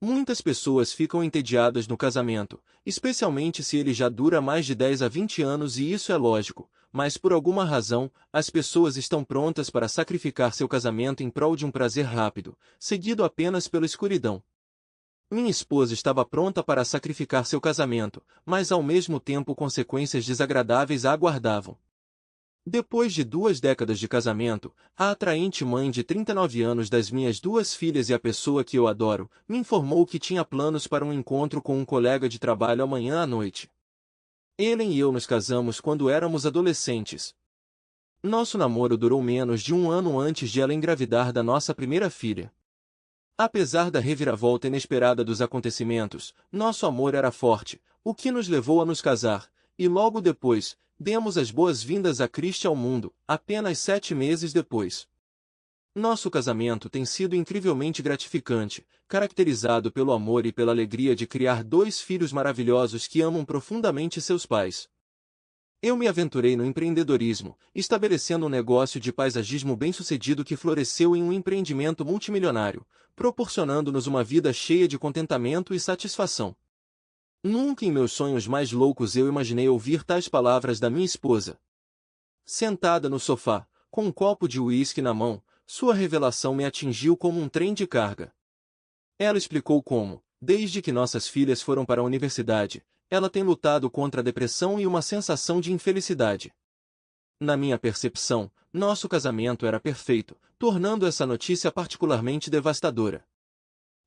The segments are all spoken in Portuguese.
Muitas pessoas ficam entediadas no casamento, especialmente se ele já dura mais de 10 a 20 anos e isso é lógico, mas por alguma razão, as pessoas estão prontas para sacrificar seu casamento em prol de um prazer rápido, seguido apenas pela escuridão. Minha esposa estava pronta para sacrificar seu casamento, mas ao mesmo tempo consequências desagradáveis a aguardavam. Depois de 2 décadas de casamento, a atraente mãe de 39 anos das minhas 2 filhas e a pessoa que eu adoro, me informou que tinha planos para um encontro com um colega de trabalho amanhã à noite. Ellen e eu nos casamos quando éramos adolescentes. Nosso namoro durou menos de um ano antes de ela engravidar da nossa primeira filha. Apesar da reviravolta inesperada dos acontecimentos, nosso amor era forte, o que nos levou a nos casar, e logo depois, demos as boas-vindas a Christie ao mundo, apenas 7 meses depois. Nosso casamento tem sido incrivelmente gratificante, caracterizado pelo amor e pela alegria de criar 2 filhos maravilhosos que amam profundamente seus pais. Eu me aventurei no empreendedorismo, estabelecendo um negócio de paisagismo bem-sucedido que floresceu em um empreendimento multimilionário, proporcionando-nos uma vida cheia de contentamento e satisfação. Nunca em meus sonhos mais loucos eu imaginei ouvir tais palavras da minha esposa. Sentada no sofá, com um copo de uísque na mão, sua revelação me atingiu como um trem de carga. Ela explicou como, desde que nossas filhas foram para a universidade, ela tem lutado contra a depressão e uma sensação de infelicidade. Na minha percepção, nosso casamento era perfeito, tornando essa notícia particularmente devastadora.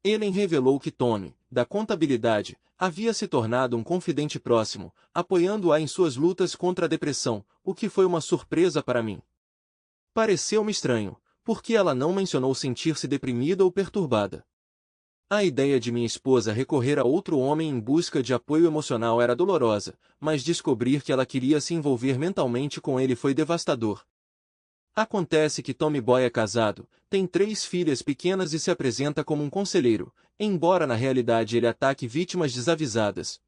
Ellen revelou que Tony, da contabilidade, havia se tornado um confidente próximo, apoiando-a em suas lutas contra a depressão, o que foi uma surpresa para mim. Pareceu-me estranho, porque ela não mencionou sentir-se deprimida ou perturbada. A ideia de minha esposa recorrer a outro homem em busca de apoio emocional era dolorosa, mas descobrir que ela queria se envolver mentalmente com ele foi devastador. Acontece que Tommy Boy é casado, tem 3 filhas pequenas e se apresenta como um conselheiro, embora na realidade ele ataque vítimas desavisadas.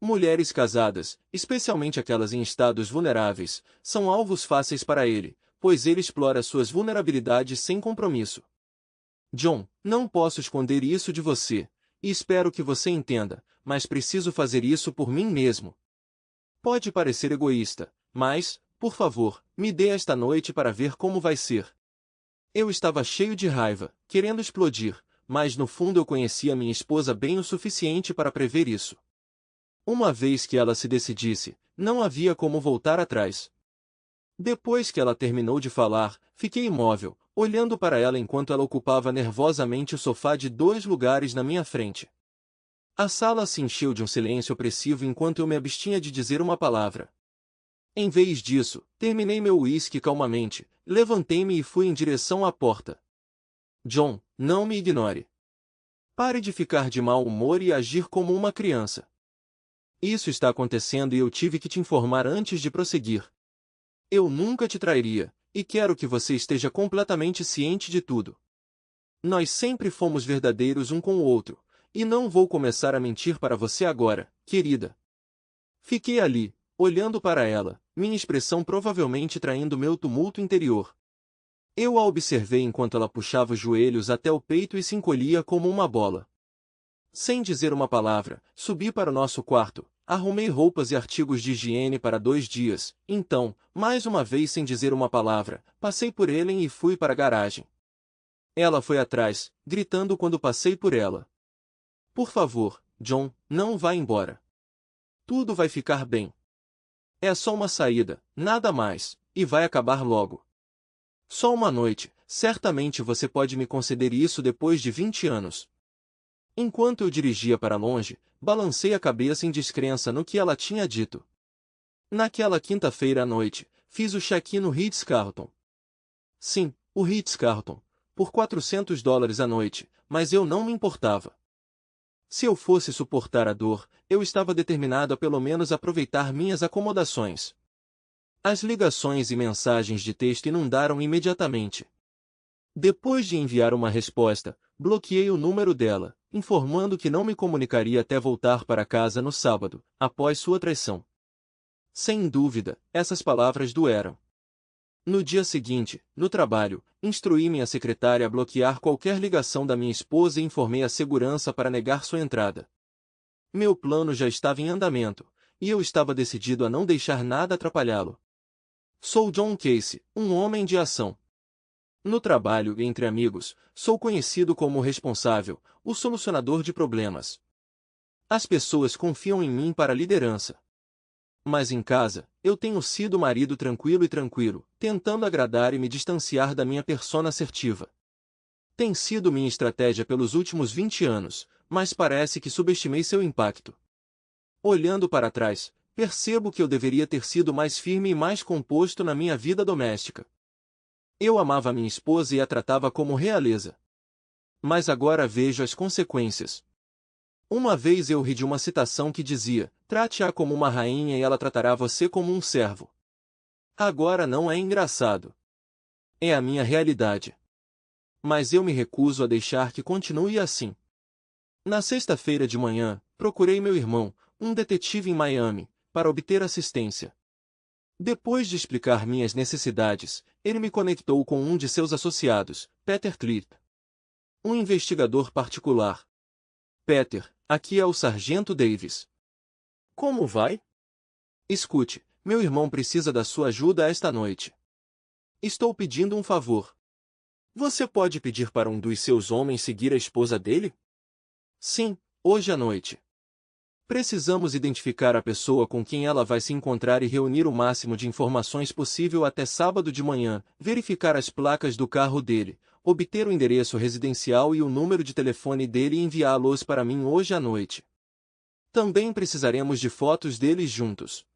Mulheres casadas, especialmente aquelas em estados vulneráveis, são alvos fáceis para ele, pois ele explora suas vulnerabilidades sem compromisso. John, não posso esconder isso de você, e espero que você entenda, mas preciso fazer isso por mim mesmo. Pode parecer egoísta, mas, por favor, me dê esta noite para ver como vai ser. Eu estava cheio de raiva, querendo explodir, mas no fundo eu conhecia minha esposa bem o suficiente para prever isso. Uma vez que ela se decidisse, não havia como voltar atrás. Depois que ela terminou de falar, fiquei imóvel, olhando para ela enquanto ela ocupava nervosamente o sofá de 2 lugares na minha frente. A sala se encheu de um silêncio opressivo enquanto eu me abstinha de dizer uma palavra. Em vez disso, terminei meu uísque calmamente, levantei-me e fui em direção à porta. John, não me ignore. Pare de ficar de mau humor e agir como uma criança. Isso está acontecendo e eu tive que te informar antes de prosseguir. Eu nunca te trairia, e quero que você esteja completamente ciente de tudo. Nós sempre fomos verdadeiros um com o outro, e não vou começar a mentir para você agora, querida. Fiquei ali, olhando para ela, minha expressão provavelmente traindo meu tumulto interior. Eu a observei enquanto ela puxava os joelhos até o peito e se encolhia como uma bola. Sem dizer uma palavra, subi para o nosso quarto, arrumei roupas e artigos de higiene para 2 dias, então, mais uma vez sem dizer uma palavra, passei por Ellen e fui para a garagem. Ela foi atrás, gritando quando passei por ela. Por favor, John, não vá embora. Tudo vai ficar bem. É só uma saída, nada mais, e vai acabar logo. Só uma noite, certamente você pode me conceder isso depois de 20 anos. Enquanto eu dirigia para longe, balancei a cabeça em descrença no que ela tinha dito. Naquela quinta-feira à noite, fiz o check-in no Ritz-Carlton. Sim, o Ritz-Carlton, por $400 à noite, mas eu não me importava. Se eu fosse suportar a dor, eu estava determinado a pelo menos aproveitar minhas acomodações. As ligações e mensagens de texto inundaram imediatamente. Depois de enviar uma resposta, bloqueei o número dela, informando que não me comunicaria até voltar para casa no sábado, após sua traição. Sem dúvida, essas palavras doeram. No dia seguinte, no trabalho, instruí minha secretária a bloquear qualquer ligação da minha esposa e informei a segurança para negar sua entrada. Meu plano já estava em andamento, e eu estava decidido a não deixar nada atrapalhá-lo. Sou John Casey, um homem de ação. No trabalho e entre amigos, sou conhecido como o responsável, o solucionador de problemas. As pessoas confiam em mim para a liderança. Mas em casa, eu tenho sido o marido tranquilo, tentando agradar e me distanciar da minha persona assertiva. Tem sido minha estratégia pelos últimos 20 anos, mas parece que subestimei seu impacto. Olhando para trás, percebo que eu deveria ter sido mais firme e mais composto na minha vida doméstica. Eu amava minha esposa e a tratava como realeza. Mas agora vejo as consequências. Uma vez eu ri de uma citação que dizia: trate-a como uma rainha e ela tratará você como um servo. Agora não é engraçado. É a minha realidade. Mas eu me recuso a deixar que continue assim. Na sexta-feira de manhã, procurei meu irmão, um detetive em Miami, para obter assistência. Depois de explicar minhas necessidades, ele me conectou com um de seus associados, Peter Clip, um investigador particular. Peter, aqui é o Sargento Davis. Como vai? Escute, meu irmão precisa da sua ajuda esta noite. Estou pedindo um favor. Você pode pedir para um dos seus homens seguir a esposa dele? Sim, hoje à noite. Precisamos identificar a pessoa com quem ela vai se encontrar e reunir o máximo de informações possível até sábado de manhã, verificar as placas do carro dele, obter o endereço residencial e o número de telefone dele e enviá-los para mim hoje à noite. Também precisaremos de fotos deles juntos.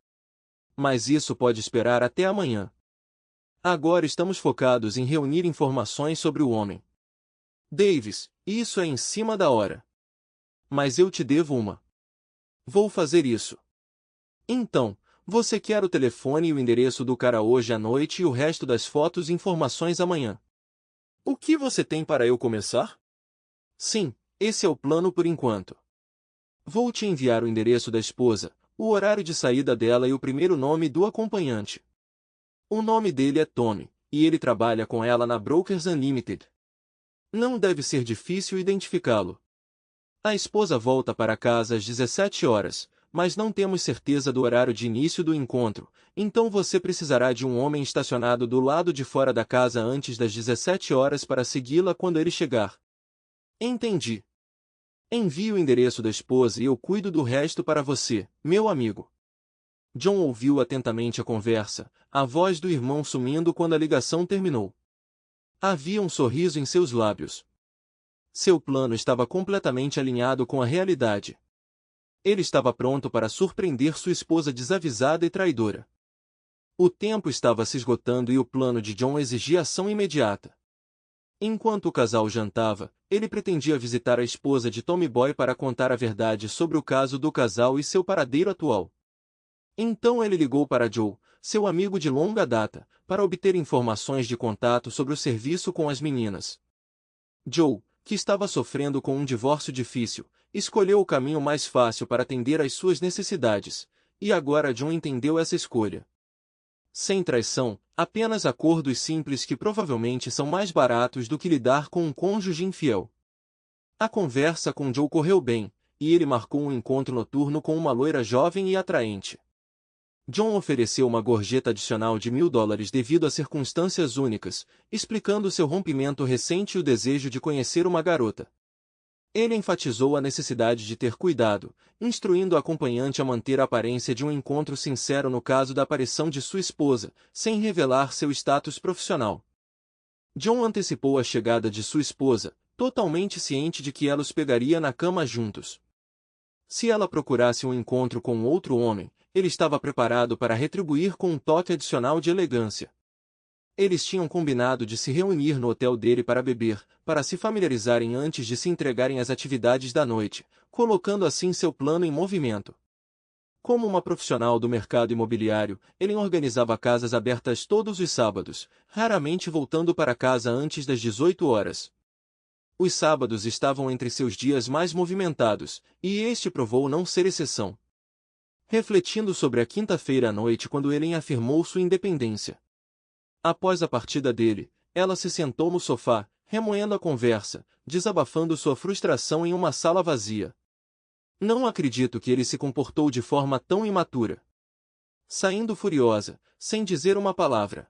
Mas isso pode esperar até amanhã. Agora estamos focados em reunir informações sobre o homem. Davis, isso é em cima da hora. Mas eu te devo uma. Vou fazer isso. Então, você quer o telefone e o endereço do cara hoje à noite e o resto das fotos e informações amanhã. O que você tem para eu começar? Sim, esse é o plano por enquanto. Vou te enviar o endereço da esposa, o horário de saída dela e o primeiro nome do acompanhante. O nome dele é Tommy, e ele trabalha com ela na Brokers Unlimited. Não deve ser difícil identificá-lo. A esposa volta para casa às 17 horas, mas não temos certeza do horário de início do encontro, então você precisará de um homem estacionado do lado de fora da casa antes das 17 horas para segui-la quando ele chegar. Entendi. Envie o endereço da esposa e eu cuido do resto para você, meu amigo. John ouviu atentamente a conversa, a voz do irmão sumindo quando a ligação terminou. Havia um sorriso em seus lábios. Seu plano estava completamente alinhado com a realidade. Ele estava pronto para surpreender sua esposa desavisada e traidora. O tempo estava se esgotando e o plano de John exigia ação imediata. Enquanto o casal jantava, ele pretendia visitar a esposa de Tommy Boy para contar a verdade sobre o caso do casal e seu paradeiro atual. Então ele ligou para Joe, seu amigo de longa data, para obter informações de contato sobre o serviço com as meninas. Joe, que estava sofrendo com um divórcio difícil, escolheu o caminho mais fácil para atender às suas necessidades, e agora John entendeu essa escolha. Sem traição, apenas acordos simples que provavelmente são mais baratos do que lidar com um cônjuge infiel. A conversa com Joe correu bem, e ele marcou um encontro noturno com uma loira jovem e atraente. John ofereceu uma gorjeta adicional de $1.000 devido a circunstâncias únicas, explicando seu rompimento recente e o desejo de conhecer uma garota. Ele enfatizou a necessidade de ter cuidado, instruindo a acompanhante a manter a aparência de um encontro sincero no caso da aparição de sua esposa, sem revelar seu status profissional. John antecipou a chegada de sua esposa, totalmente ciente de que ela os pegaria na cama juntos. Se ela procurasse um encontro com outro homem, ele estava preparado para retribuir com um toque adicional de elegância. Eles tinham combinado de se reunir no hotel dele para beber, para se familiarizarem antes de se entregarem às atividades da noite, colocando assim seu plano em movimento. Como uma profissional do mercado imobiliário, ele organizava casas abertas todos os sábados, raramente voltando para casa antes das 18 horas. Os sábados estavam entre seus dias mais movimentados, e este provou não ser exceção. Refletindo sobre a quinta-feira à noite quando Ellen afirmou sua independência. Após a partida dele, ela se sentou no sofá, remoendo a conversa, desabafando sua frustração em uma sala vazia. Não acredito que ele se comportou de forma tão imatura. Saindo furiosa, sem dizer uma palavra.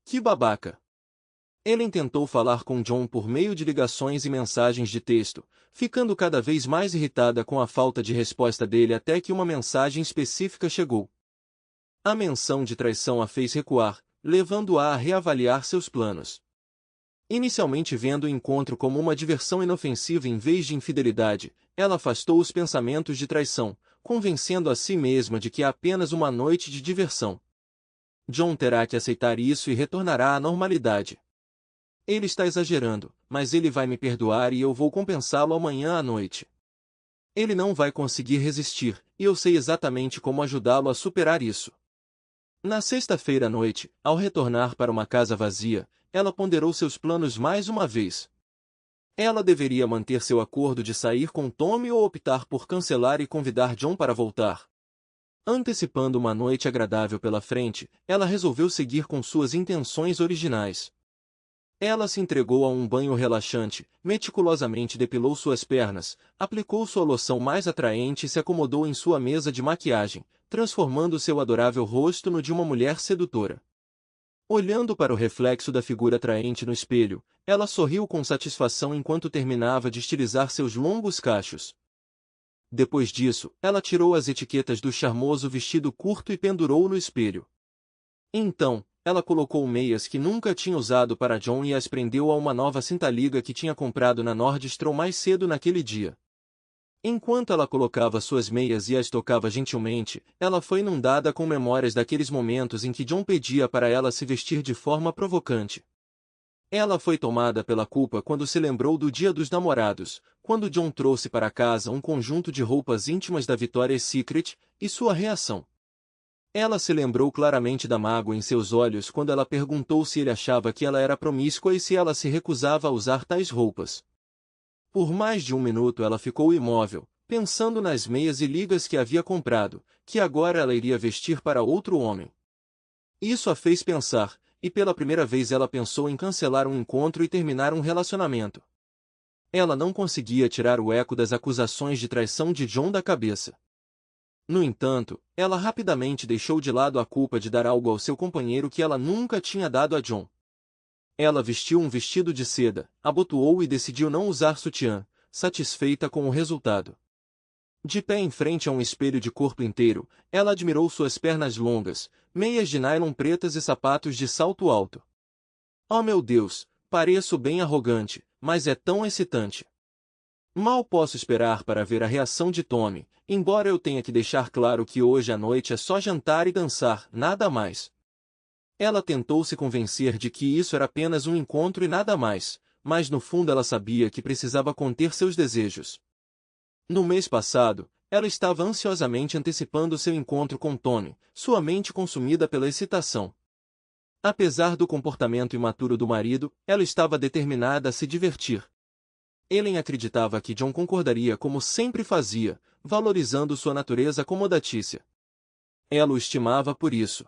Que babaca! Ellen tentou falar com John por meio de ligações e mensagens de texto, ficando cada vez mais irritada com a falta de resposta dele até que uma mensagem específica chegou. A menção de traição a fez recuar, levando-a a reavaliar seus planos. Inicialmente vendo o encontro como uma diversão inofensiva em vez de infidelidade, ela afastou os pensamentos de traição, convencendo a si mesma de que é apenas uma noite de diversão. John terá que aceitar isso e retornará à normalidade. Ele está exagerando, mas ele vai me perdoar e eu vou compensá-lo amanhã à noite. Ele não vai conseguir resistir, e eu sei exatamente como ajudá-lo a superar isso. Na sexta-feira à noite, ao retornar para uma casa vazia, ela ponderou seus planos mais uma vez. Ela deveria manter seu acordo de sair com Tommy ou optar por cancelar e convidar John para voltar. Antecipando uma noite agradável pela frente, ela resolveu seguir com suas intenções originais. Ela se entregou a um banho relaxante, meticulosamente depilou suas pernas, aplicou sua loção mais atraente e se acomodou em sua mesa de maquiagem, transformando seu adorável rosto no de uma mulher sedutora. Olhando para o reflexo da figura atraente no espelho, ela sorriu com satisfação enquanto terminava de estilizar seus longos cachos. Depois disso, ela tirou as etiquetas do charmoso vestido curto e pendurou no espelho. Então, ela colocou meias que nunca tinha usado para John e as prendeu a uma nova cinta-liga que tinha comprado na Nordstrom mais cedo naquele dia. Enquanto ela colocava suas meias e as tocava gentilmente, ela foi inundada com memórias daqueles momentos em que John pedia para ela se vestir de forma provocante. Ela foi tomada pela culpa quando se lembrou do Dia dos Namorados, quando John trouxe para casa um conjunto de roupas íntimas da Victoria's Secret, e sua reação. Ela se lembrou claramente da mágoa em seus olhos quando ela perguntou se ele achava que ela era promíscua e se ela se recusava a usar tais roupas. Por mais de um minuto ela ficou imóvel, pensando nas meias e ligas que havia comprado, que agora ela iria vestir para outro homem. Isso a fez pensar, e pela primeira vez ela pensou em cancelar um encontro e terminar um relacionamento. Ela não conseguia tirar o eco das acusações de traição de John da cabeça. No entanto, ela rapidamente deixou de lado a culpa de dar algo ao seu companheiro que ela nunca tinha dado a John. Ela vestiu um vestido de seda, abotoou e decidiu não usar sutiã, satisfeita com o resultado. De pé em frente a um espelho de corpo inteiro, ela admirou suas pernas longas, meias de nylon pretas e sapatos de salto alto. Oh meu Deus, pareço bem arrogante, mas é tão excitante. Mal posso esperar para ver a reação de Tommy, embora eu tenha que deixar claro que hoje à noite é só jantar e dançar, nada mais. Ela tentou se convencer de que isso era apenas um encontro e nada mais, mas no fundo ela sabia que precisava conter seus desejos. No mês passado, ela estava ansiosamente antecipando seu encontro com Tommy, sua mente consumida pela excitação. Apesar do comportamento imaturo do marido, ela estava determinada a se divertir. Ellen acreditava que John concordaria como sempre fazia, valorizando sua natureza acomodatícia. Ela o estimava por isso.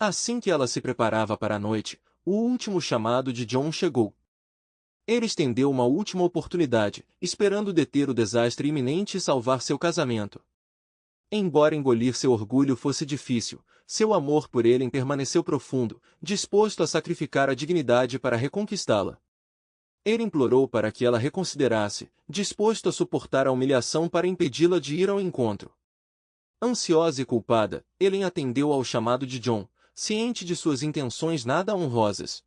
Assim que ela se preparava para a noite, o último chamado de John chegou. Ele estendeu uma última oportunidade, esperando deter o desastre iminente e salvar seu casamento. Embora engolir seu orgulho fosse difícil, seu amor por Ellen permaneceu profundo, disposto a sacrificar a dignidade para reconquistá-la. Ele implorou para que ela reconsiderasse, disposto a suportar a humilhação para impedi-la de ir ao encontro. Ansiosa e culpada, Ellen atendeu ao chamado de John, ciente de suas intenções nada honrosas.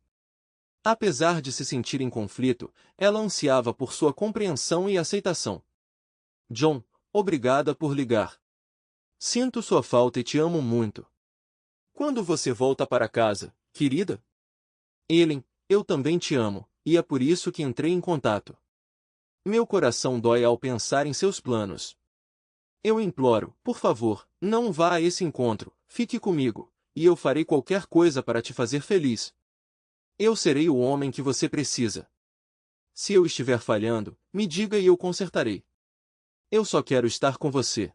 Apesar de se sentir em conflito, ela ansiava por sua compreensão e aceitação. John, obrigada por ligar. Sinto sua falta e te amo muito. Quando você volta para casa, querida? Ellen, eu também te amo, e é por isso que entrei em contato. Meu coração dói ao pensar em seus planos. Eu imploro, por favor, não vá a esse encontro, fique comigo, e eu farei qualquer coisa para te fazer feliz. Eu serei o homem que você precisa. Se eu estiver falhando, me diga e eu consertarei. Eu só quero estar com você.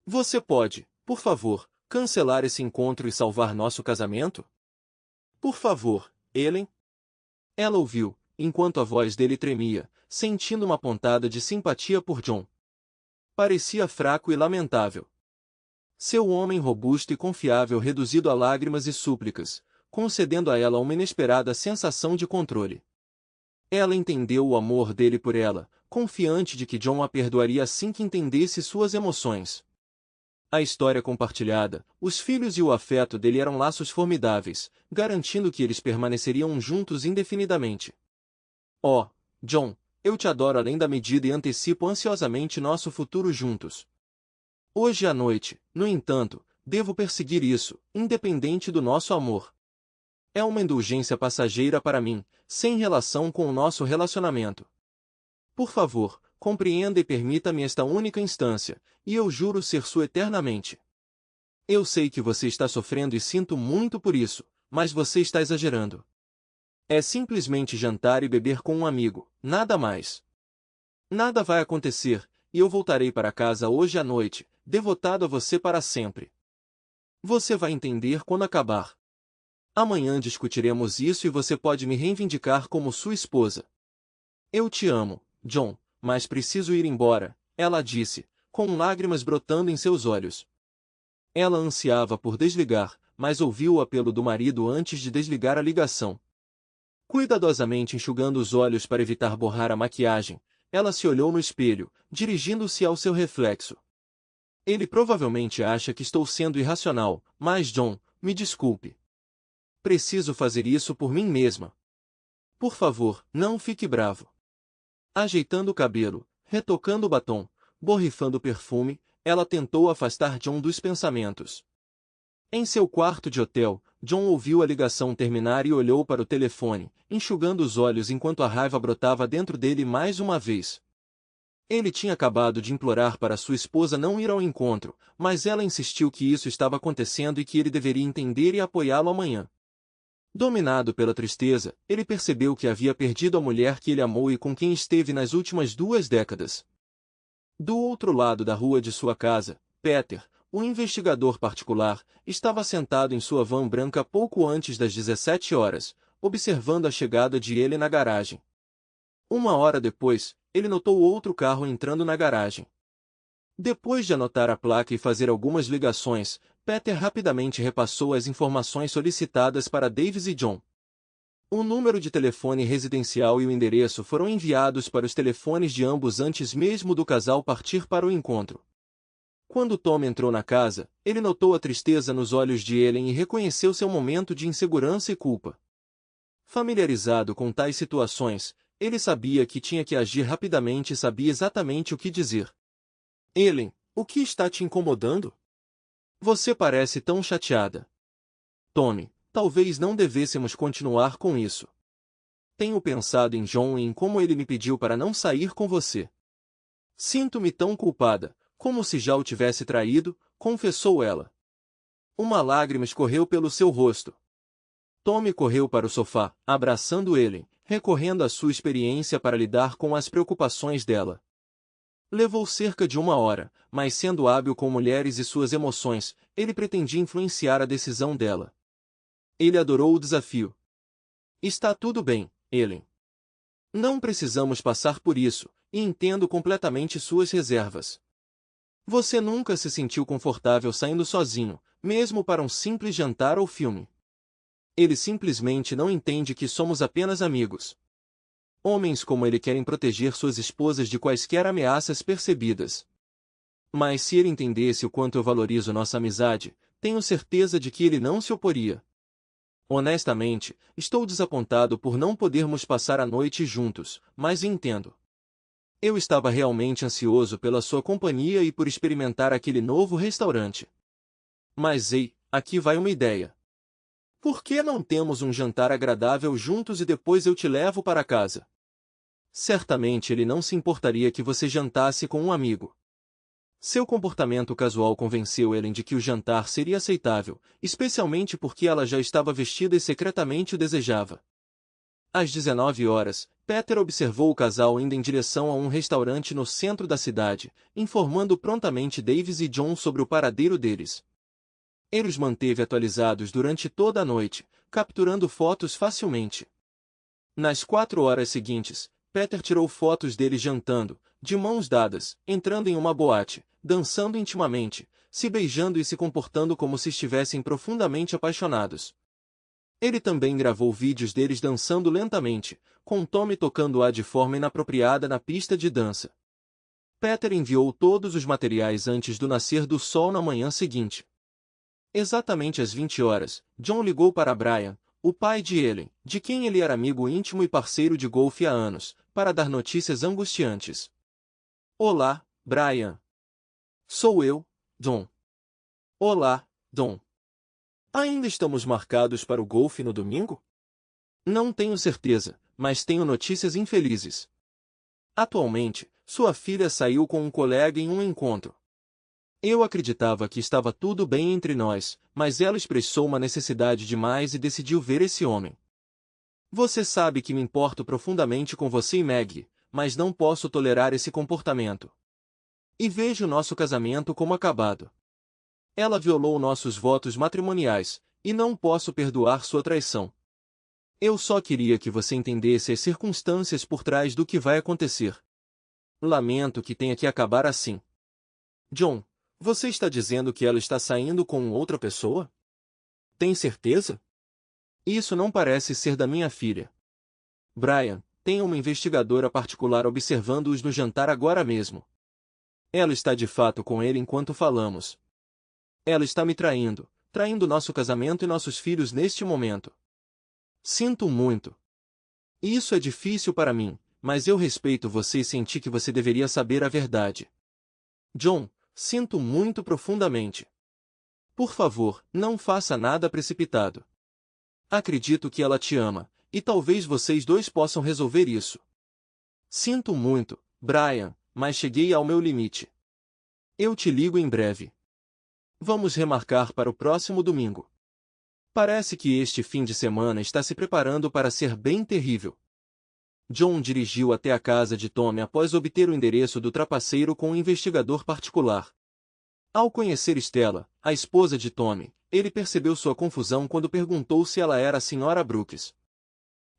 Você pode, por favor, cancelar esse encontro e salvar nosso casamento? Por favor, Ellen. Ela ouviu, enquanto a voz dele tremia, sentindo uma pontada de simpatia por John. Parecia fraco e lamentável. Seu homem robusto e confiável reduzido a lágrimas e súplicas, concedendo a ela uma inesperada sensação de controle. Ela entendeu o amor dele por ela, confiante de que John a perdoaria assim que entendesse suas emoções. A história compartilhada, os filhos e o afeto dele eram laços formidáveis, garantindo que eles permaneceriam juntos indefinidamente. Oh, John, eu te adoro além da medida e antecipo ansiosamente nosso futuro juntos. Hoje à noite, no entanto, devo perseguir isso, independente do nosso amor. É uma indulgência passageira para mim, sem relação com o nosso relacionamento. Por favor, compreenda e permita-me esta única instância, e eu juro ser sua eternamente. Eu sei que você está sofrendo e sinto muito por isso, mas você está exagerando. É simplesmente jantar e beber com um amigo, nada mais. Nada vai acontecer, e eu voltarei para casa hoje à noite, devotado a você para sempre. Você vai entender quando acabar. Amanhã discutiremos isso e você pode me reivindicar como sua esposa. Eu te amo, John, mas preciso ir embora, ela disse, com lágrimas brotando em seus olhos. Ela ansiava por desligar, mas ouviu o apelo do marido antes de desligar a ligação. Cuidadosamente enxugando os olhos para evitar borrar a maquiagem, ela se olhou no espelho, dirigindo-se ao seu reflexo. Ele provavelmente acha que estou sendo irracional, mas John, me desculpe. Preciso fazer isso por mim mesma. Por favor, não fique bravo. Ajeitando o cabelo, retocando o batom, borrifando o perfume, ela tentou afastar John dos pensamentos. Em seu quarto de hotel, John ouviu a ligação terminar e olhou para o telefone, enxugando os olhos enquanto a raiva brotava dentro dele mais uma vez. Ele tinha acabado de implorar para sua esposa não ir ao encontro, mas ela insistiu que isso estava acontecendo e que ele deveria entender e apoiá-lo amanhã. Dominado pela tristeza, ele percebeu que havia perdido a mulher que ele amou e com quem esteve nas últimas 2 décadas. Do outro lado da rua de sua casa, Peter, o investigador particular, estava sentado em sua van branca pouco antes das 17 horas, observando a chegada de ele na garagem. 1 hora depois, ele notou outro carro entrando na garagem. Depois de anotar a placa e fazer algumas ligações, Peter rapidamente repassou as informações solicitadas para Davis e John. O número de telefone residencial e o endereço foram enviados para os telefones de ambos antes mesmo do casal partir para o encontro. Quando Tom entrou na casa, ele notou a tristeza nos olhos de Ellen e reconheceu seu momento de insegurança e culpa. Familiarizado com tais situações, ele sabia que tinha que agir rapidamente e sabia exatamente o que dizer. Ellen, o que está te incomodando? Você parece tão chateada. Tommy, talvez não devêssemos continuar com isso. Tenho pensado em John e em como ele me pediu para não sair com você. Sinto-me tão culpada, como se já o tivesse traído, confessou ela. Uma lágrima escorreu pelo seu rosto. Tommy correu para o sofá, abraçando Ellen, recorrendo à sua experiência para lidar com as preocupações dela. Levou cerca de 1 hora, mas sendo hábil com mulheres e suas emoções, ele pretendia influenciar a decisão dela. Ele adorou o desafio. Está tudo bem, Ellen. Não precisamos passar por isso, e entendo completamente suas reservas. Você nunca se sentiu confortável saindo sozinho, mesmo para um simples jantar ou filme. Ele simplesmente não entende que somos apenas amigos. Homens como ele querem proteger suas esposas de quaisquer ameaças percebidas. Mas se ele entendesse o quanto eu valorizo nossa amizade, tenho certeza de que ele não se oporia. Honestamente, estou desapontado por não podermos passar a noite juntos, mas entendo. Eu estava realmente ansioso pela sua companhia e por experimentar aquele novo restaurante. Mas ei, aqui vai uma ideia. Por que não temos um jantar agradável juntos e depois eu te levo para casa? Certamente ele não se importaria que você jantasse com um amigo. Seu comportamento casual convenceu Ellen de que o jantar seria aceitável, especialmente porque ela já estava vestida e secretamente o desejava. Às 19 horas, Peter observou o casal indo em direção a um restaurante no centro da cidade, informando prontamente Davis e John sobre o paradeiro deles. Ele os manteve atualizados durante toda a noite, capturando fotos facilmente. Nas 4 horas seguintes, Peter tirou fotos deles jantando, de mãos dadas, entrando em uma boate, dançando intimamente, se beijando e se comportando como se estivessem profundamente apaixonados. Ele também gravou vídeos deles dançando lentamente, com Tommy tocando-a de forma inapropriada na pista de dança. Peter enviou todos os materiais antes do nascer do sol na manhã seguinte. Exatamente às 20 horas, John ligou para Brian, o pai de Ellen, de quem ele era amigo íntimo e parceiro de golfe há anos, para dar notícias angustiantes. Olá, Brian. Sou eu, Don. Olá, Don. Ainda estamos marcados para o golfe no domingo? Não tenho certeza, mas tenho notícias infelizes. Atualmente, sua filha saiu com um colega em um encontro. Eu acreditava que estava tudo bem entre nós, mas ela expressou uma necessidade demais e decidiu ver esse homem. Você sabe que me importo profundamente com você e Maggie, mas não posso tolerar esse comportamento. E vejo nosso casamento como acabado. Ela violou nossos votos matrimoniais, e não posso perdoar sua traição. Eu só queria que você entendesse as circunstâncias por trás do que vai acontecer. Lamento que tenha que acabar assim. John, você está dizendo que ela está saindo com outra pessoa? Tem certeza? Isso não parece ser da minha filha. Brian, tem uma investigadora particular observando-os no jantar agora mesmo. Ela está de fato com ele enquanto falamos. Ela está me traindo nosso casamento e nossos filhos neste momento. Sinto muito. Isso é difícil para mim, mas eu respeito você e senti que você deveria saber a verdade. John, sinto muito profundamente. Por favor, não faça nada precipitado. Acredito que ela te ama, e talvez vocês dois possam resolver isso. Sinto muito, Brian, mas cheguei ao meu limite. Eu te ligo em breve. Vamos remarcar para o próximo domingo. Parece que este fim de semana está se preparando para ser bem terrível. John dirigiu até a casa de Tommy após obter o endereço do trapaceiro com um investigador particular. Ao conhecer Stella, a esposa de Tommy, ele percebeu sua confusão quando perguntou se ela era a Sra. Brooks.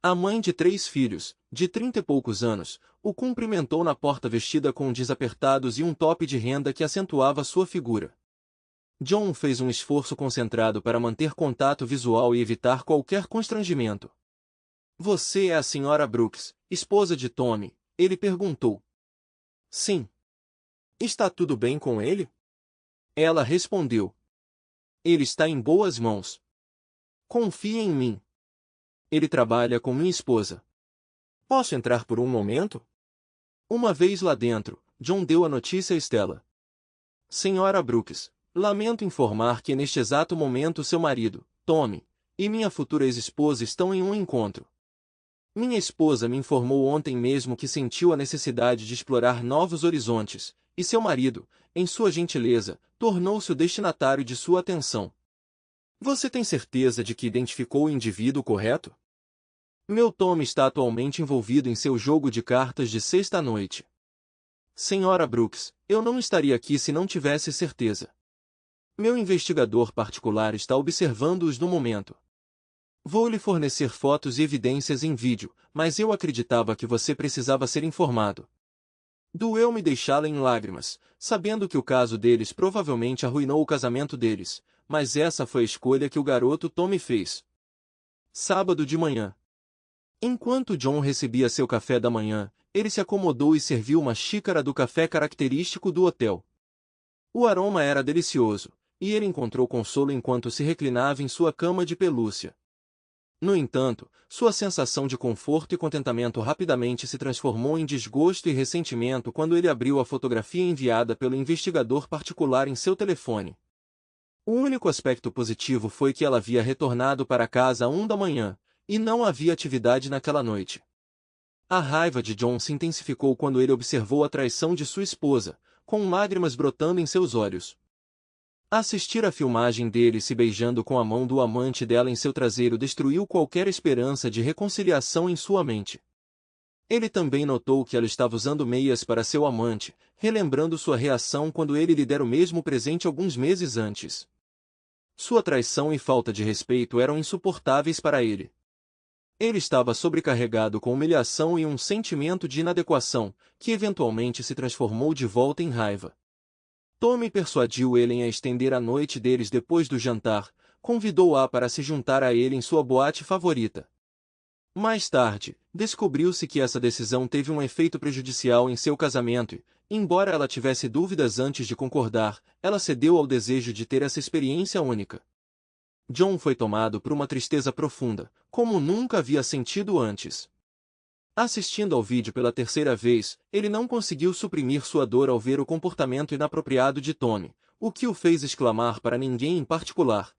A mãe de 3 filhos, de 30 e poucos anos, o cumprimentou na porta vestida com jeans apertados e um top de renda que acentuava sua figura. John fez um esforço concentrado para manter contato visual e evitar qualquer constrangimento. Você é a Sra. Brooks, esposa de Tommy? Ele perguntou. Sim. Está tudo bem com ele? Ela respondeu. Ele está em boas mãos. Confie em mim. Ele trabalha com minha esposa. Posso entrar por um momento? Uma vez lá dentro, John deu a notícia a Stella. Sra. Brooks, lamento informar que neste exato momento seu marido, Tommy, e minha futura ex-esposa estão em um encontro. Minha esposa me informou ontem mesmo que sentiu a necessidade de explorar novos horizontes, e seu marido, em sua gentileza, tornou-se o destinatário de sua atenção. Você tem certeza de que identificou o indivíduo correto? Meu Tommy está atualmente envolvido em seu jogo de cartas de sexta-noite. Sra. Brooks, eu não estaria aqui se não tivesse certeza. Meu investigador particular está observando-os no momento. Vou lhe fornecer fotos e evidências em vídeo, mas eu acreditava que você precisava ser informado. Doeu-me deixá-la em lágrimas, sabendo que o caso deles provavelmente arruinou o casamento deles, mas essa foi a escolha que o garoto Tommy fez. Sábado de manhã. Enquanto John recebia seu café da manhã, ele se acomodou e serviu uma xícara do café característico do hotel. O aroma era delicioso, e ele encontrou consolo enquanto se reclinava em sua cama de pelúcia. No entanto, sua sensação de conforto e contentamento rapidamente se transformou em desgosto e ressentimento quando ele abriu a fotografia enviada pelo investigador particular em seu telefone. O único aspecto positivo foi que ela havia retornado para casa às 1 da manhã, e não havia atividade naquela noite. A raiva de John se intensificou quando ele observou a traição de sua esposa, com lágrimas brotando em seus olhos. Assistir à filmagem dele se beijando com a mão do amante dela em seu traseiro destruiu qualquer esperança de reconciliação em sua mente. Ele também notou que ela estava usando meias para seu amante, relembrando sua reação quando ele lhe dera o mesmo presente alguns meses antes. Sua traição e falta de respeito eram insuportáveis para ele. Ele estava sobrecarregado com humilhação e um sentimento de inadequação, que eventualmente se transformou de volta em raiva. Tommy persuadiu Ellen a estender a noite deles depois do jantar, convidou-a para se juntar a ele em sua boate favorita. Mais tarde, descobriu-se que essa decisão teve um efeito prejudicial em seu casamento e, embora ela tivesse dúvidas antes de concordar, ela cedeu ao desejo de ter essa experiência única. John foi tomado por uma tristeza profunda, como nunca havia sentido antes. Assistindo ao vídeo pela terceira vez, ele não conseguiu suprimir sua dor ao ver o comportamento inapropriado de Tommy, o que o fez exclamar para ninguém em particular.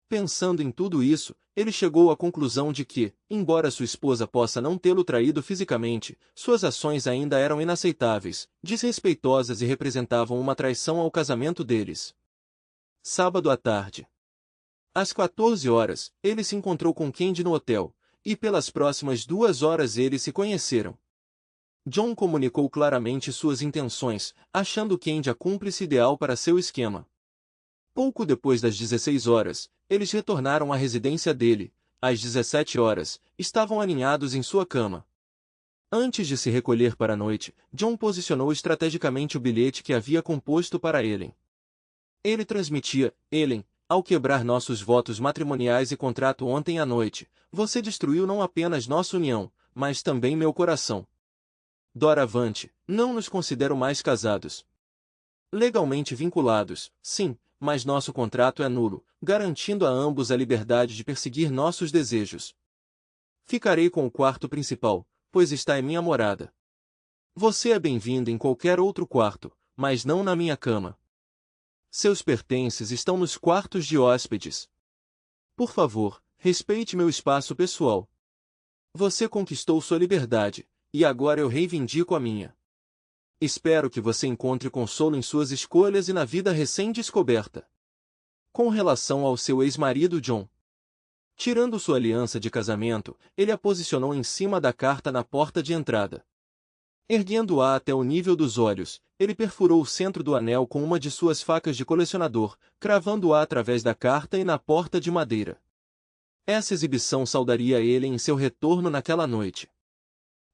Pensando em tudo isso, ele chegou à conclusão de que, embora sua esposa possa não tê-lo traído fisicamente, suas ações ainda eram inaceitáveis, desrespeitosas e representavam uma traição ao casamento deles. Sábado à tarde. Às 14 horas, ele se encontrou com Candy no hotel, e pelas próximas 2 horas eles se conheceram. John comunicou claramente suas intenções, achando Candy a cúmplice ideal para seu esquema. Pouco depois das 16 horas, eles retornaram à residência dele. Às 17 horas, estavam aninhados em sua cama. Antes de se recolher para a noite, John posicionou estrategicamente o bilhete que havia composto para Ellen. Ele transmitia: Ellen, ao quebrar nossos votos matrimoniais e contrato ontem à noite, você destruiu não apenas nossa união, mas também meu coração. Doravante, não nos considero mais casados. Legalmente vinculados, sim, mas nosso contrato é nulo, garantindo a ambos a liberdade de perseguir nossos desejos. Ficarei com o quarto principal, pois está em minha morada. Você é bem-vindo em qualquer outro quarto, mas não na minha cama. Seus pertences estão nos quartos de hóspedes. Por favor, respeite meu espaço pessoal. Você conquistou sua liberdade, e agora eu reivindico a minha. Espero que você encontre consolo em suas escolhas e na vida recém-descoberta. Com relação ao seu ex-marido John. Tirando sua aliança de casamento, ele a posicionou em cima da carta na porta de entrada. Erguendo-a até o nível dos olhos, ele perfurou o centro do anel com uma de suas facas de colecionador, cravando-a através da carta e na porta de madeira. Essa exibição saudaria ele em seu retorno naquela noite.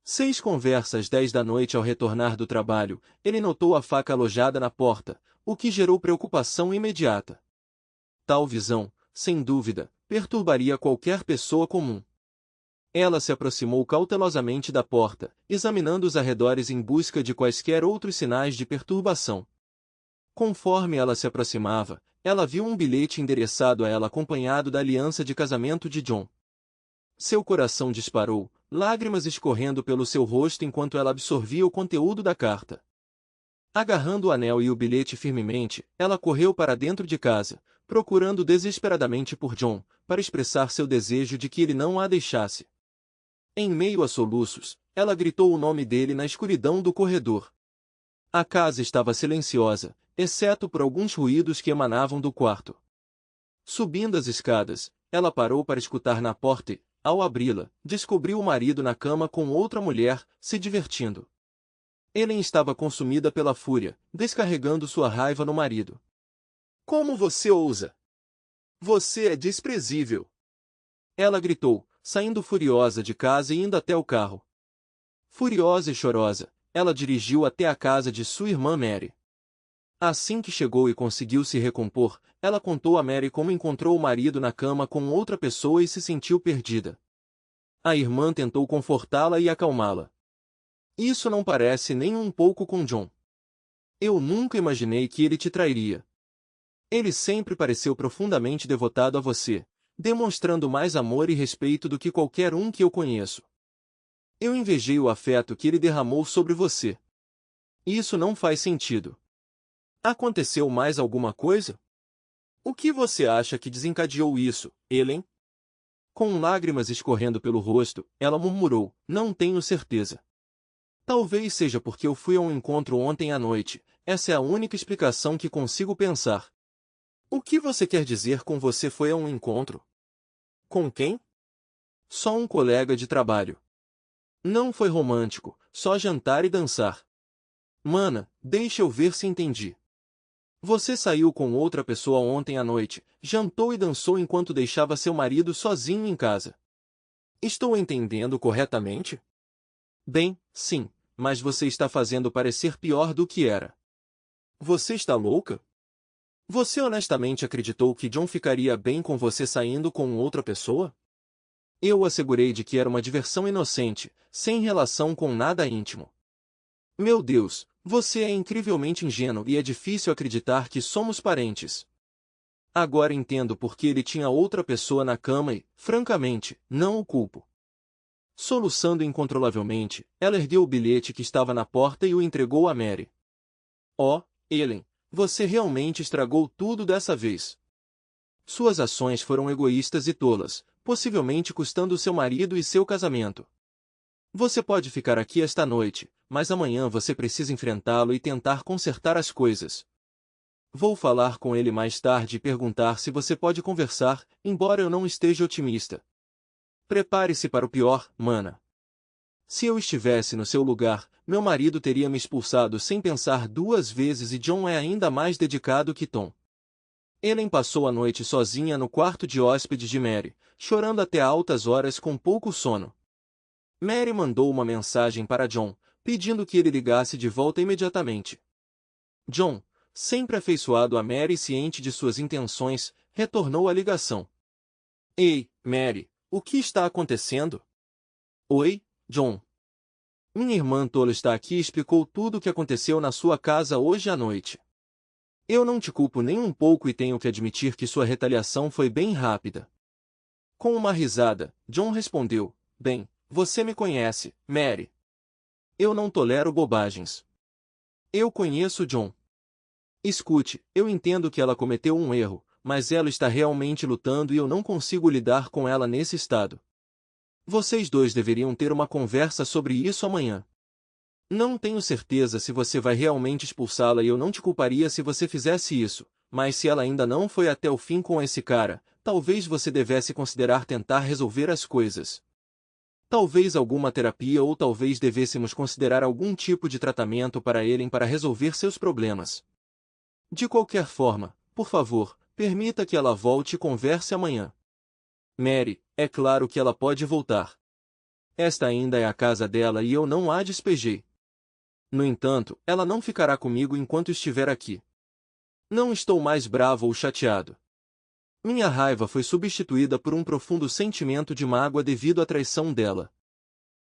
6 conversas às 10 da noite. Ao retornar do trabalho, ele notou a faca alojada na porta, o que gerou preocupação imediata. Tal visão, sem dúvida, perturbaria qualquer pessoa comum. Ela se aproximou cautelosamente da porta, examinando os arredores em busca de quaisquer outros sinais de perturbação. Conforme ela se aproximava, ela viu um bilhete endereçado a ela acompanhado da aliança de casamento de John. Seu coração disparou, lágrimas escorrendo pelo seu rosto enquanto ela absorvia o conteúdo da carta. Agarrando o anel e o bilhete firmemente, ela correu para dentro de casa, procurando desesperadamente por John, para expressar seu desejo de que ele não a deixasse. Em meio a soluços, ela gritou o nome dele na escuridão do corredor. A casa estava silenciosa, exceto por alguns ruídos que emanavam do quarto. Subindo as escadas, ela parou para escutar na porta e, ao abri-la, descobriu o marido na cama com outra mulher, se divertindo. Ellen estava consumida pela fúria, descarregando sua raiva no marido. Como você ousa? Você é desprezível! Ela gritou, saindo furiosa de casa e indo até o carro. Furiosa e chorosa, ela dirigiu até a casa de sua irmã Mary. Assim que chegou e conseguiu se recompor, ela contou a Mary como encontrou o marido na cama com outra pessoa e se sentiu perdida. A irmã tentou confortá-la e acalmá-la. Isso não parece nem um pouco com John. Eu nunca imaginei que ele te trairia. Ele sempre pareceu profundamente devotado a você, demonstrando mais amor e respeito do que qualquer um que eu conheço. Eu invejei o afeto que ele derramou sobre você. Isso não faz sentido. Aconteceu mais alguma coisa? O que você acha que desencadeou isso, Ellen? Com lágrimas escorrendo pelo rosto, ela murmurou, não tenho certeza. Talvez seja porque eu fui a um encontro ontem à noite, essa é a única explicação que consigo pensar. O que você quer dizer com você foi a um encontro? Com quem? Só um colega de trabalho. Não foi romântico, só jantar e dançar. Mana, deixa eu ver se entendi. Você saiu com outra pessoa ontem à noite, jantou e dançou enquanto deixava seu marido sozinho em casa. Estou entendendo corretamente? Bem, sim, mas você está fazendo parecer pior do que era. Você está louca? Você honestamente acreditou que John ficaria bem com você saindo com outra pessoa? Eu o assegurei de que era uma diversão inocente, sem relação com nada íntimo. Meu Deus, você é incrivelmente ingênuo e é difícil acreditar que somos parentes. Agora entendo por que ele tinha outra pessoa na cama e, francamente, não o culpo. Soluçando incontrolavelmente, ela ergueu o bilhete que estava na porta e o entregou a Mary. Oh, Ellen, você realmente estragou tudo dessa vez. Suas ações foram egoístas e tolas, possivelmente custando seu marido e seu casamento. Você pode ficar aqui esta noite, mas amanhã você precisa enfrentá-lo e tentar consertar as coisas. Vou falar com ele mais tarde e perguntar se você pode conversar, embora eu não esteja otimista. Prepare-se para o pior, mana. Se eu estivesse no seu lugar, meu marido teria me expulsado sem pensar duas vezes e John é ainda mais dedicado que Tom. Ellen passou a noite sozinha no quarto de hóspedes de Mary, chorando até altas horas com pouco sono. Mary mandou uma mensagem para John, pedindo que ele ligasse de volta imediatamente. John, sempre afeiçoado a Mary e ciente de suas intenções, retornou a ligação. Ei, Mary, o que está acontecendo? Oi, John. Minha irmã tola está aqui e explicou tudo o que aconteceu na sua casa hoje à noite. Eu não te culpo nem um pouco e tenho que admitir que sua retaliação foi bem rápida. Com uma risada, John respondeu, bem, você me conhece, Mary. Eu não tolero bobagens. Eu conheço John. Escute, eu entendo que ela cometeu um erro, mas ela está realmente lutando e eu não consigo lidar com ela nesse estado. Vocês dois deveriam ter uma conversa sobre isso amanhã. Não tenho certeza se você vai realmente expulsá-la e eu não te culparia se você fizesse isso, mas se ela ainda não foi até o fim com esse cara, talvez você devesse considerar tentar resolver as coisas. Talvez alguma terapia ou talvez devêssemos considerar algum tipo de tratamento para ele para resolver seus problemas. De qualquer forma, por favor, permita que ela volte e converse amanhã. Mary, é claro que ela pode voltar. Esta ainda é a casa dela e eu não a despejei. No entanto, ela não ficará comigo enquanto estiver aqui. Não estou mais bravo ou chateado. Minha raiva foi substituída por um profundo sentimento de mágoa devido à traição dela.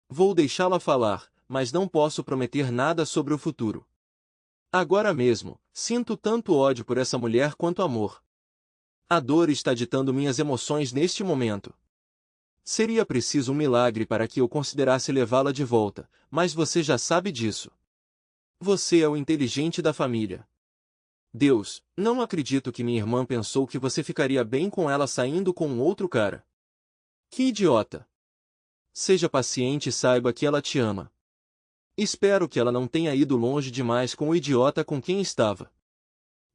Vou deixá-la falar, mas não posso prometer nada sobre o futuro. Agora mesmo, sinto tanto ódio por essa mulher quanto amor. A dor está ditando minhas emoções neste momento. Seria preciso um milagre para que eu considerasse levá-la de volta, mas você já sabe disso. Você é o inteligente da família. Deus, não acredito que minha irmã pensou que você ficaria bem com ela saindo com um outro cara. Que idiota! Seja paciente e saiba que ela te ama. Espero que ela não tenha ido longe demais com o idiota com quem estava.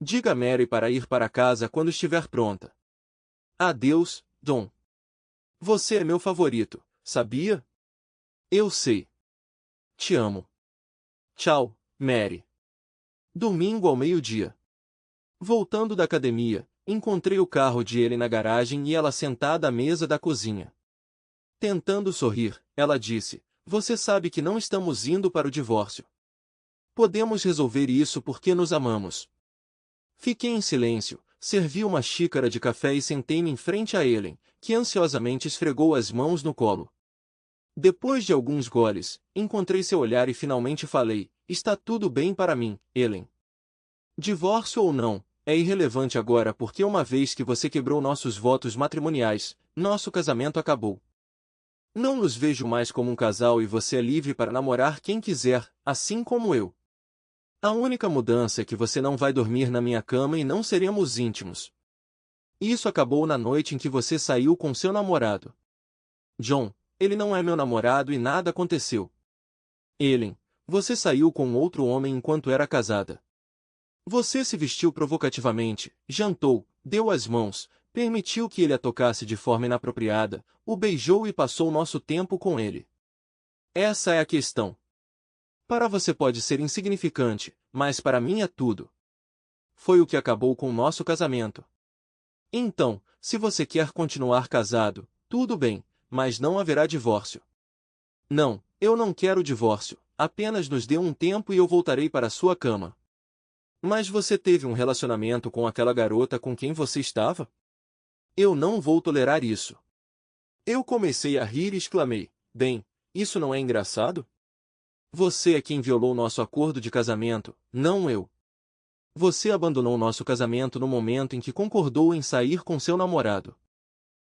Diga a Mary para ir para casa quando estiver pronta. Adeus, Dom. Você é meu favorito, sabia? Eu sei. Te amo. Tchau, Mary. Domingo ao meio-dia. Voltando da academia, encontrei o carro de Ellen na garagem e ela sentada à mesa da cozinha. Tentando sorrir, ela disse, você sabe que não estamos indo para o divórcio. Podemos resolver isso porque nos amamos. Fiquei em silêncio, servi uma xícara de café e sentei-me em frente a Ellen, que ansiosamente esfregou as mãos no colo. Depois de alguns goles, encontrei seu olhar e finalmente falei, está tudo bem para mim, Ellen. Divórcio ou não, é irrelevante agora porque uma vez que você quebrou nossos votos matrimoniais, nosso casamento acabou. Não nos vejo mais como um casal e você é livre para namorar quem quiser, assim como eu. A única mudança é que você não vai dormir na minha cama e não seremos íntimos. Isso acabou na noite em que você saiu com seu namorado. John, ele não é meu namorado e nada aconteceu. Ellen, você saiu com outro homem enquanto era casada. Você se vestiu provocativamente, jantou, deu as mãos, permitiu que ele a tocasse de forma inapropriada, o beijou e passou nosso tempo com ele. Essa é a questão. Para você pode ser insignificante, mas para mim é tudo. foi o que acabou com o nosso casamento. Então, se você quer continuar casado, tudo bem, mas não haverá divórcio. Não, eu não quero divórcio, apenas nos dê um tempo e eu voltarei para a sua cama. Mas você teve um relacionamento com aquela garota com quem você estava? Eu não vou tolerar isso. Eu comecei a rir e exclamei, bem, isso não é engraçado? Você é quem violou nosso acordo de casamento, não eu. Você abandonou nosso casamento no momento em que concordou em sair com seu namorado.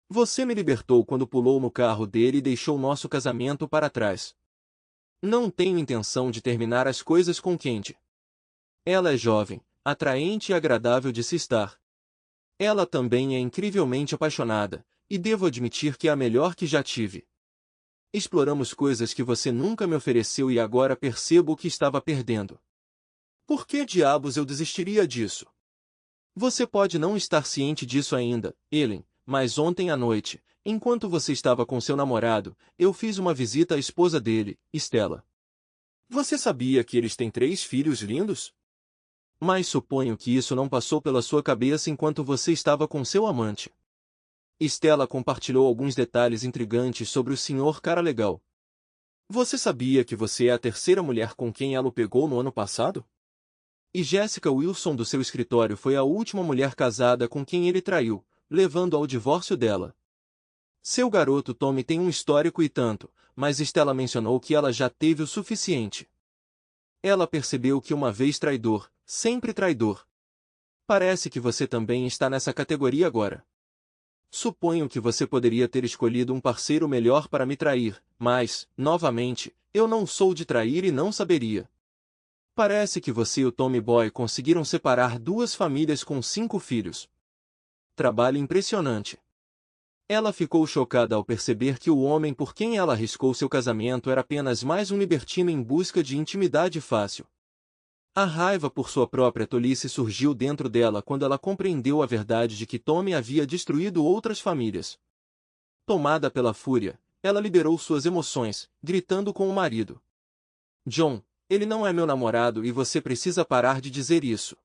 Você me libertou quando pulou no carro dele e deixou nosso casamento para trás. Não tenho intenção de terminar as coisas com Candy. Ela é jovem, atraente e agradável de se estar. Ela também é incrivelmente apaixonada, e devo admitir que é a melhor que já tive. Exploramos coisas que você nunca me ofereceu e agora percebo o que estava perdendo. Por que diabos eu desistiria disso? Você pode não estar ciente disso ainda, Ellen, mas ontem à noite, enquanto você estava com seu namorado, eu fiz uma visita à esposa dele, Stella. Você sabia que eles têm 3 filhos lindos? Mas suponho que isso não passou pela sua cabeça enquanto você estava com seu amante. Stella compartilhou alguns detalhes intrigantes sobre o Sr. Cara Legal. Você sabia que você é a 3ª mulher com quem ela o pegou no ano passado? E Jessica Wilson do seu escritório foi a última mulher casada com quem ele traiu, levando ao divórcio dela. Seu garoto Tommy tem um histórico e tanto, mas Stella mencionou que ela já teve o suficiente. Ela percebeu que uma vez traidor, sempre traidor. Parece que você também está nessa categoria agora. Suponho que você poderia ter escolhido um parceiro melhor para me trair, mas, novamente, eu não sou de trair e não saberia. Parece que você e o Tommy Boy conseguiram separar 2 famílias com 5 filhos. Trabalho impressionante. Ela ficou chocada ao perceber que o homem por quem ela arriscou seu casamento era apenas mais um libertino em busca de intimidade fácil. A raiva por sua própria tolice surgiu dentro dela quando ela compreendeu a verdade de que Tommy havia destruído outras famílias. Tomada pela fúria, ela liberou suas emoções, gritando com o marido. John, ele não é meu namorado e você precisa parar de dizer isso.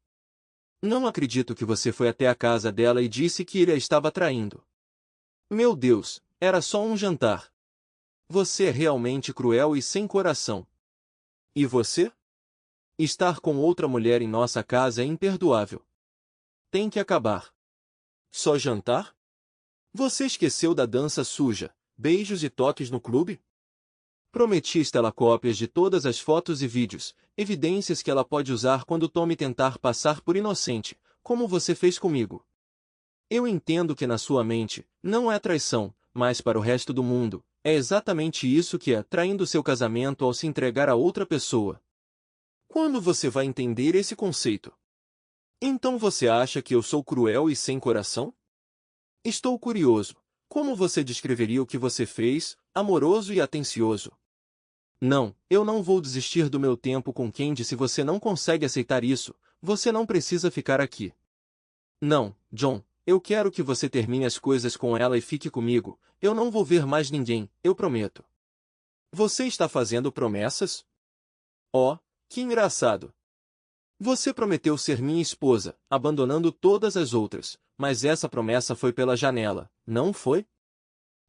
Não acredito que você foi até a casa dela e disse que ele a estava traindo. Meu Deus, era só um jantar. Você é realmente cruel e sem coração. E você? Estar com outra mulher em nossa casa é imperdoável. Tem que acabar. Só jantar? Você esqueceu da dança suja, beijos e toques no clube? Prometi Stella cópias de todas as fotos e vídeos, evidências que ela pode usar quando Tommy tentar passar por inocente, como você fez comigo. Eu entendo que na sua mente, não é traição, mas para o resto do mundo, é exatamente isso que é traindo seu casamento ao se entregar a outra pessoa. Quando você vai entender esse conceito? Então você acha que eu sou cruel e sem coração? Estou curioso. Como você descreveria o que você fez, amoroso e atencioso? Não, eu não vou desistir do meu tempo com Candy se você não consegue aceitar isso, você não precisa ficar aqui. Não, John, eu quero que você termine as coisas com ela e fique comigo, eu não vou ver mais ninguém, eu prometo. Você está fazendo promessas? Oh, que engraçado. Você prometeu ser minha esposa, abandonando todas as outras, mas essa promessa foi pela janela, não foi?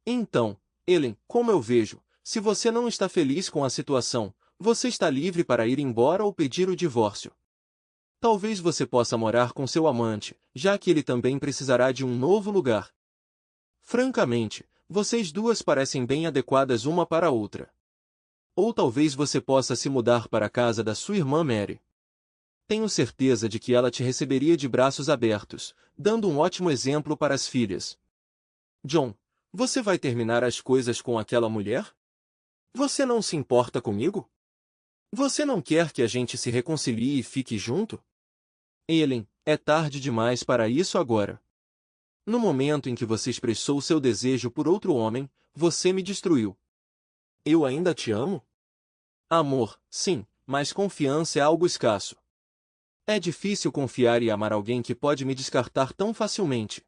Então, Ellen, como eu vejo, se você não está feliz com a situação, você está livre para ir embora ou pedir o divórcio. Talvez você possa morar com seu amante, já que ele também precisará de um novo lugar. Francamente, vocês duas parecem bem adequadas uma para a outra. Ou talvez você possa se mudar para a casa da sua irmã Mary. Tenho certeza de que ela te receberia de braços abertos, dando um ótimo exemplo para as filhas. John, você vai terminar as coisas com aquela mulher? Você não se importa comigo? Você não quer que a gente se reconcilie e fique junto? Ellen, é tarde demais para isso agora. No momento em que você expressou seu desejo por outro homem, você me destruiu. Eu ainda te amo? Amor, sim, mas confiança é algo escasso. É difícil confiar e amar alguém que pode me descartar tão facilmente.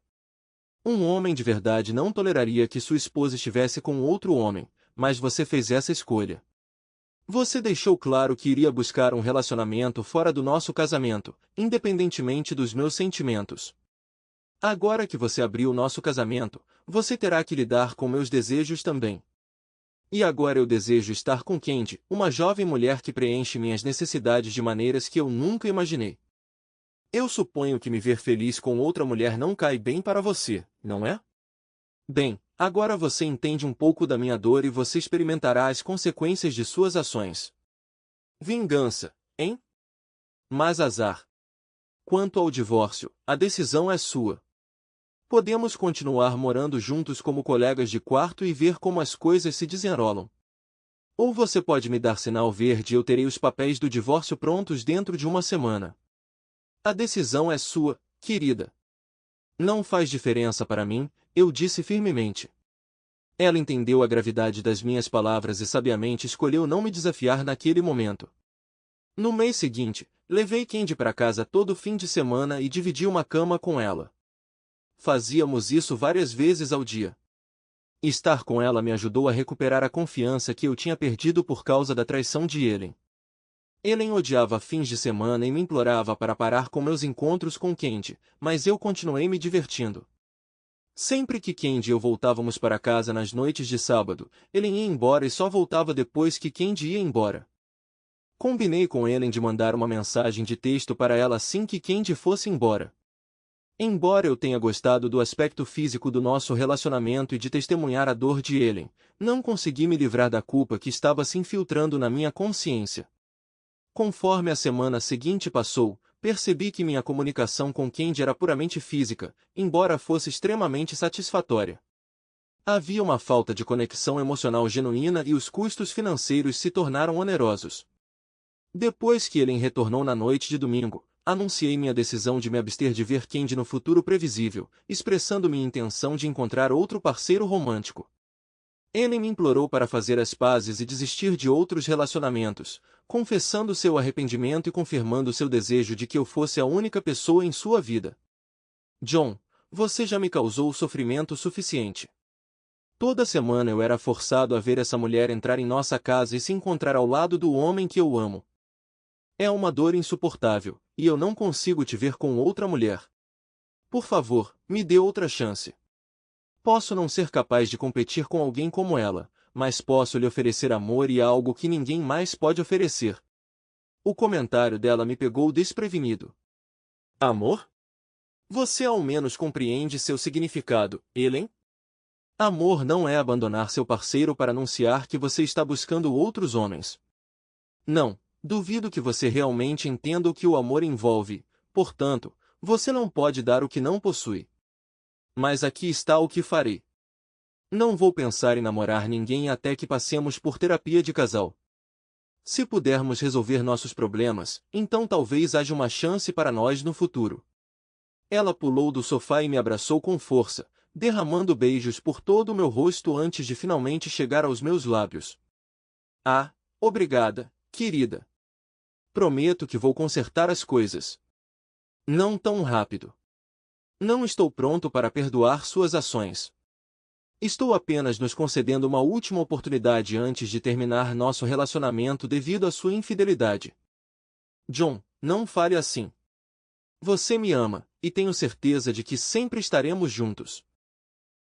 Um homem de verdade não toleraria que sua esposa estivesse com outro homem, mas você fez essa escolha. Você deixou claro que iria buscar um relacionamento fora do nosso casamento, independentemente dos meus sentimentos. Agora que você abriu o nosso casamento, você terá que lidar com meus desejos também. E agora eu desejo estar com Candy, uma jovem mulher que preenche minhas necessidades de maneiras que eu nunca imaginei. Eu suponho que me ver feliz com outra mulher não cai bem para você, não é? Bem, agora você entende um pouco da minha dor e você experimentará as consequências de suas ações. Vingança, hein? Mas azar. Quanto ao divórcio, a decisão é sua. Podemos continuar morando juntos como colegas de quarto e ver como as coisas se desenrolam. Ou você pode me dar sinal verde e eu terei os papéis do divórcio prontos dentro de uma semana. A decisão é sua, querida. Não faz diferença para mim, eu disse firmemente. Ela entendeu a gravidade das minhas palavras e sabiamente escolheu não me desafiar naquele momento. No mês seguinte, levei Candy para casa todo fim de semana e dividi uma cama com ela. Fazíamos isso várias vezes ao dia. Estar com ela me ajudou a recuperar a confiança que eu tinha perdido por causa da traição de Ellen. Ellen odiava fins de semana e me implorava para parar com meus encontros com Candy, mas eu continuei me divertindo. Sempre que Candy e eu voltávamos para casa nas noites de sábado, Ellen ia embora e só voltava depois que Candy ia embora. Combinei com Ellen de mandar uma mensagem de texto para ela assim que Candy fosse embora. Embora eu tenha gostado do aspecto físico do nosso relacionamento e de testemunhar a dor de Ellen, não consegui me livrar da culpa que estava se infiltrando na minha consciência. Conforme a semana seguinte passou, percebi que minha comunicação com Candy era puramente física, embora fosse extremamente satisfatória. Havia uma falta de conexão emocional genuína e os custos financeiros se tornaram onerosos. Depois que Ellen retornou na noite de domingo, anunciei minha decisão de me abster de ver Candy no futuro previsível, expressando minha intenção de encontrar outro parceiro romântico. Ellen me implorou para fazer as pazes e desistir de outros relacionamentos, confessando seu arrependimento e confirmando seu desejo de que eu fosse a única pessoa em sua vida. John, você já me causou sofrimento suficiente. Toda semana eu era forçado a ver essa mulher entrar em nossa casa e se encontrar ao lado do homem que eu amo. É uma dor insuportável, e eu não consigo te ver com outra mulher. Por favor, me dê outra chance. Posso não ser capaz de competir com alguém como ela, mas posso lhe oferecer amor e algo que ninguém mais pode oferecer. O comentário dela me pegou desprevenido. Amor? Você ao menos compreende seu significado, Ellen? Amor não é abandonar seu parceiro para anunciar que você está buscando outros homens. Não, duvido que você realmente entenda o que o amor envolve, portanto, você não pode dar o que não possui. Mas aqui está o que farei. Não vou pensar em namorar ninguém até que passemos por terapia de casal. Se pudermos resolver nossos problemas, então talvez haja uma chance para nós no futuro. Ela pulou do sofá e me abraçou com força, derramando beijos por todo o meu rosto antes de finalmente chegar aos meus lábios. Ah, obrigada, querida. Prometo que vou consertar as coisas. Não tão rápido. Não estou pronto para perdoar suas ações. Estou apenas nos concedendo uma última oportunidade antes de terminar nosso relacionamento devido à sua infidelidade. John, não fale assim. Você me ama, e tenho certeza de que sempre estaremos juntos.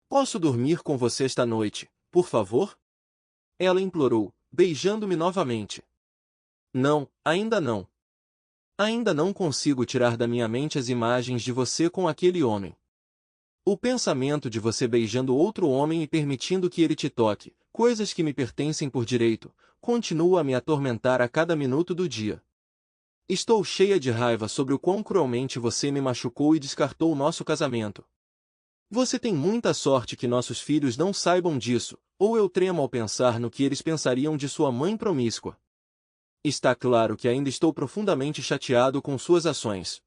Posso dormir com você esta noite, por favor? Ela implorou, beijando-me novamente. Não, ainda não. Ainda não consigo tirar da minha mente as imagens de você com aquele homem. O pensamento de você beijando outro homem e permitindo que ele te toque, coisas que me pertencem por direito, continua a me atormentar a cada minuto do dia. Estou cheia de raiva sobre o quão cruelmente você me machucou e descartou o nosso casamento. Você tem muita sorte que nossos filhos não saibam disso, ou eu tremo ao pensar no que eles pensariam de sua mãe promíscua. Está claro que ainda estou profundamente chateado com suas ações.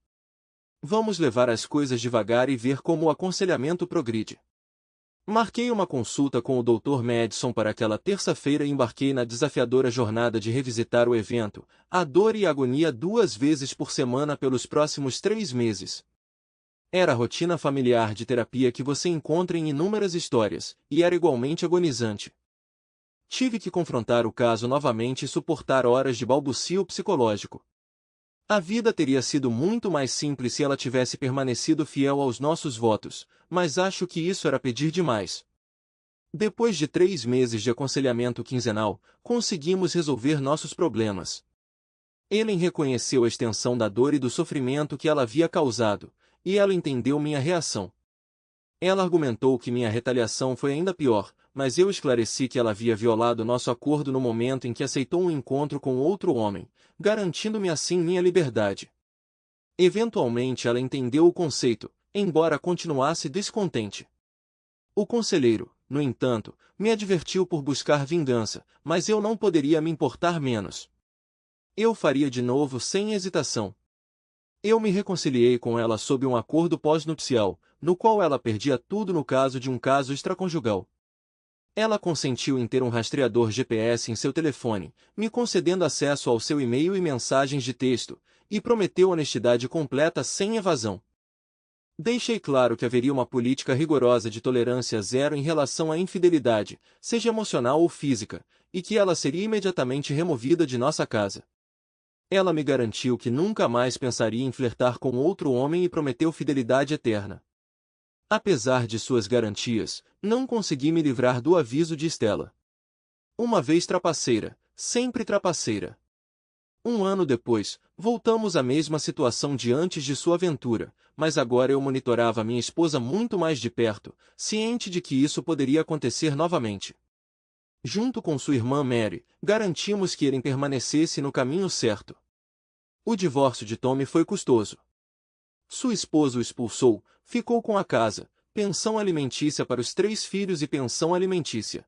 Vamos levar as coisas devagar e ver como o aconselhamento progride. Marquei uma consulta com o Dr. Madison para aquela terça-feira e embarquei na desafiadora jornada de revisitar o evento, a dor e a agonia 2 vezes por semana pelos próximos 3 meses. Era a rotina familiar de terapia que você encontra em inúmeras histórias, e era igualmente agonizante. Tive que confrontar o caso novamente e suportar horas de balbucio psicológico. A vida teria sido muito mais simples se ela tivesse permanecido fiel aos nossos votos, mas acho que isso era pedir demais. Depois de 3 meses de aconselhamento quinzenal, conseguimos resolver nossos problemas. Ellen reconheceu a extensão da dor e do sofrimento que ela havia causado, e ela entendeu minha reação. Ela argumentou que minha retaliação foi ainda pior, mas eu esclareci que ela havia violado nosso acordo no momento em que aceitou um encontro com outro homem, garantindo-me assim minha liberdade. Eventualmente ela entendeu o conceito, embora continuasse descontente. O conselheiro, no entanto, me advertiu por buscar vingança, mas eu não poderia me importar menos. Eu faria de novo sem hesitação. Eu me reconciliei com ela sob um acordo pós-nupcial, no qual ela perdia tudo no caso de um caso extraconjugal. Ela consentiu em ter um rastreador GPS em seu telefone, me concedendo acesso ao seu e-mail e mensagens de texto, e prometeu honestidade completa sem evasão. Deixei claro que haveria uma política rigorosa de tolerância zero em relação à infidelidade, seja emocional ou física, e que ela seria imediatamente removida de nossa casa. Ela me garantiu que nunca mais pensaria em flertar com outro homem e prometeu fidelidade eterna. Apesar de suas garantias, não consegui me livrar do aviso de Stella. Uma vez trapaceira, sempre trapaceira. 1 ano depois, voltamos à mesma situação de antes de sua aventura, mas agora eu monitorava minha esposa muito mais de perto, ciente de que isso poderia acontecer novamente. Junto com sua irmã Mary, garantimos que Ellen permanecesse no caminho certo. O divórcio de Tommy foi custoso. Sua esposa o expulsou, ficou com a casa, pensão alimentícia para os 3 filhos e pensão alimentícia.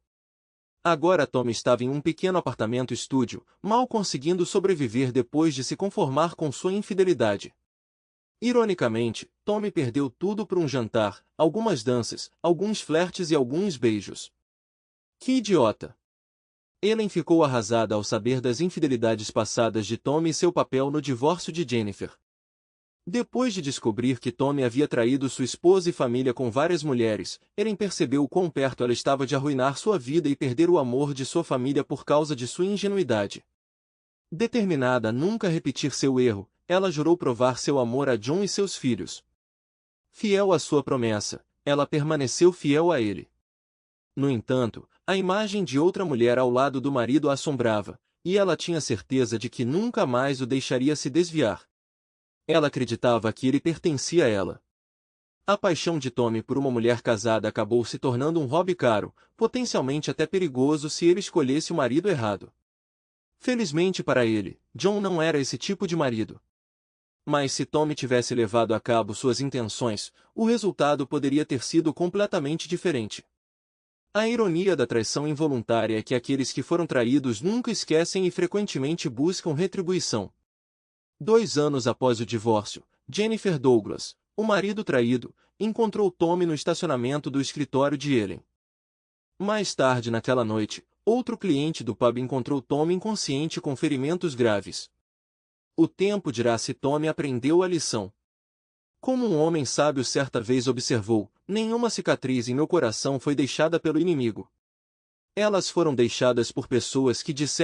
Agora Tommy estava em um pequeno apartamento-estúdio, mal conseguindo sobreviver depois de se conformar com sua infidelidade. Ironicamente, Tommy perdeu tudo por um jantar, algumas danças, alguns flertes e alguns beijos. Que idiota! Ellen ficou arrasada ao saber das infidelidades passadas de Tommy e seu papel no divórcio de Jennifer. Depois de descobrir que Tommy havia traído sua esposa e família com várias mulheres, Ellen percebeu quão perto ela estava de arruinar sua vida e perder o amor de sua família por causa de sua ingenuidade. Determinada a nunca repetir seu erro, ela jurou provar seu amor a John e seus filhos. Fiel à sua promessa, ela permaneceu fiel a ele. No entanto, a imagem de outra mulher ao lado do marido a assombrava, e ela tinha certeza de que nunca mais o deixaria se desviar. Ela acreditava que ele pertencia a ela. A paixão de Tommy por uma mulher casada acabou se tornando um hobby caro, potencialmente até perigoso se ele escolhesse o marido errado. Felizmente para ele, John não era esse tipo de marido. Mas se Tommy tivesse levado a cabo suas intenções, o resultado poderia ter sido completamente diferente. A ironia da traição involuntária é que aqueles que foram traídos nunca esquecem e frequentemente buscam retribuição. 2 anos após o divórcio, Jennifer Douglas, o marido traído, encontrou Tommy no estacionamento do escritório de Ellen. Mais tarde naquela noite, outro cliente do pub encontrou Tommy inconsciente com ferimentos graves. O tempo dirá se Tommy aprendeu a lição. Como um homem sábio certa vez observou, nenhuma cicatriz em meu coração foi deixada pelo inimigo. Elas foram deixadas por pessoas que disseram